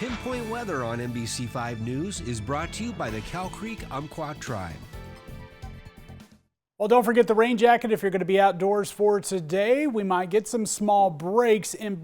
Pinpoint Weather on NBC5 News is brought to you by the Cow Creek Umpqua Tribe. Well, don't forget the rain jacket if you're going to be outdoors for today. We might get some small breaks in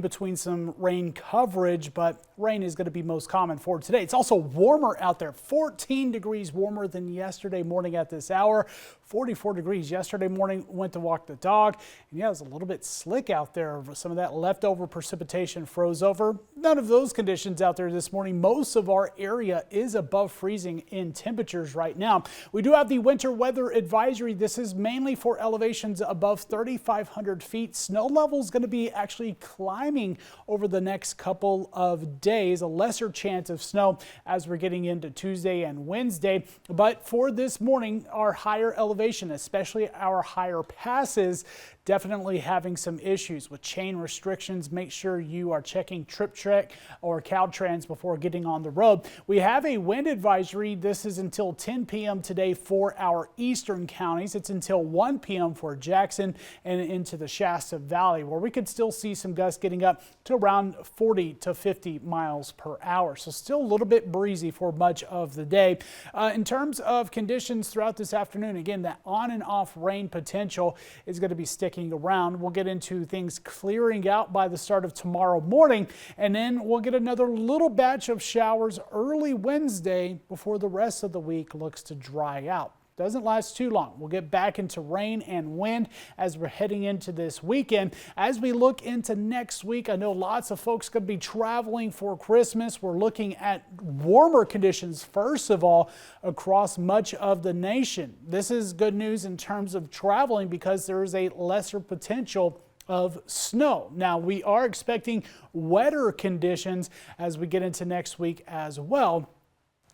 between some rain coverage, but rain is going to be most common for today. It's also warmer out there, 14 degrees warmer than yesterday morning at this hour. 44 degrees yesterday morning, went to walk the dog, and yeah, it was a little bit slick out there. Some of that leftover precipitation froze over. None of those conditions out there this morning. Most of our area is above freezing in temperatures right now. We do have the winter weather advisory. This is mainly for elevations above 3,500 feet. Snow level is going to be actually climbing over the next couple of days. A lesser chance of snow as we're getting into Tuesday and Wednesday. But for this morning, our higher elevation, especially our higher passes, definitely having some issues with chain restrictions. Make sure you are checking Trip Trek or Caltrans before getting on the road. We have a wind advisory. This is until 10 p.m. today for our eastern counties. It's until 1 p.m. for Jackson and into the Shasta Valley, where we could still see some gusts getting up to around 40 to 50 miles per hour. So still a little bit breezy for much of the day. In terms of conditions throughout this afternoon, again, that on and off rain potential is going to be sticking around. We'll get into things clearing out by the start of tomorrow morning, and then we'll get another little batch of showers early Wednesday before the rest of the week looks to dry out. Doesn't last too long. We'll get back into rain and wind as we're heading into this weekend. As we look into next week, I know lots of folks could be traveling for Christmas. We're looking at warmer conditions, first of all, across much of the nation. This is good news in terms of traveling because there is a lesser potential of snow. Now, we are expecting wetter conditions as we get into next week as well.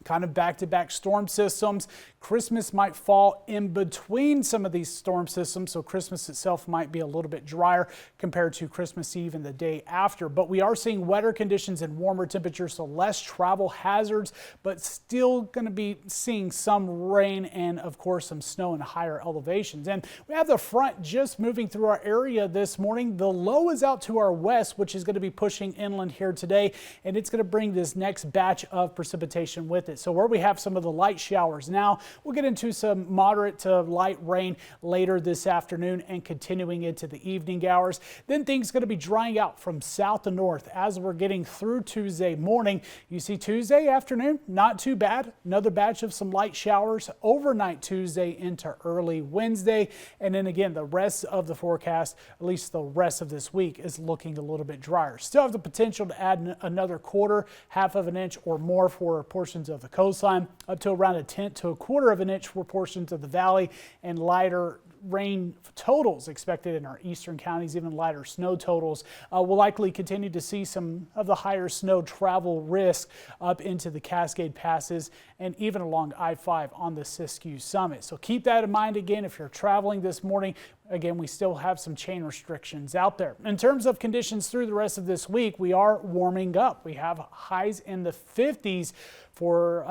Kind of back-to-back storm systems. Christmas might fall in between some of these storm systems, so Christmas itself might be a little bit drier compared to Christmas Eve and the day after. But we are seeing wetter conditions and warmer temperatures, so less travel hazards, but still going to be seeing some rain and, of course, some snow in higher elevations. And we have the front just moving through our area this morning. The low is out to our west, which is going to be pushing inland here today, and it's going to bring this next batch of precipitation with it. So where we have some of the light showers now, we'll get into some moderate to light rain later this afternoon and continuing into the evening hours. Then things going to be drying out from south to north as we're getting through Tuesday morning. You see Tuesday afternoon, not too bad. Another batch of some light showers overnight Tuesday into early Wednesday. And then again, the rest of the forecast, at least the rest of this week, is looking a little bit drier. Still have the potential to add another quarter, half of an inch or more for portions of the coastline, up to around 1/10 to 1/4 of an inch for portions of the valley, and lighter rain totals expected in our eastern counties, even lighter snow totals. We'll likely continue to see some of the higher snow travel risk up into the Cascade Passes and even along I-5 on the Siskiyou Summit. So keep that in mind again if you're traveling this morning. Again, we still have some chain restrictions out there. In terms of conditions through the rest of this week, we are warming up. We have highs in the 50s for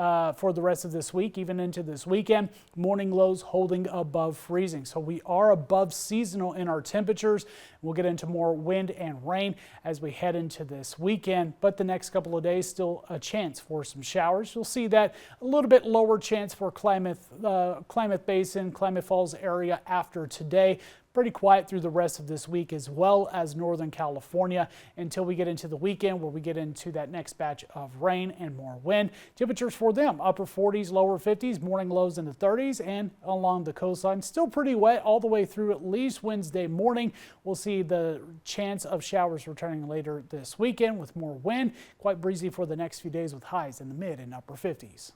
the rest of this week, even into this weekend. Morning lows holding above freezing. So we are above seasonal in our temperatures. We'll get into more wind and rain as we head into this weekend, but the next couple of days still a chance for some showers. You'll see that a little bit lower chance for Klamath Basin, Klamath Falls area after today. Pretty quiet through the rest of this week, as well as Northern California, until we get into the weekend where we get into that next batch of rain and more wind. Temperatures for them, upper 40s, lower 50s, morning lows in the 30s, and along the coastline still pretty wet all the way through at least Wednesday morning. We'll see the chance of showers returning later this weekend with more wind. Quite breezy for the next few days with highs in the mid and upper 50s.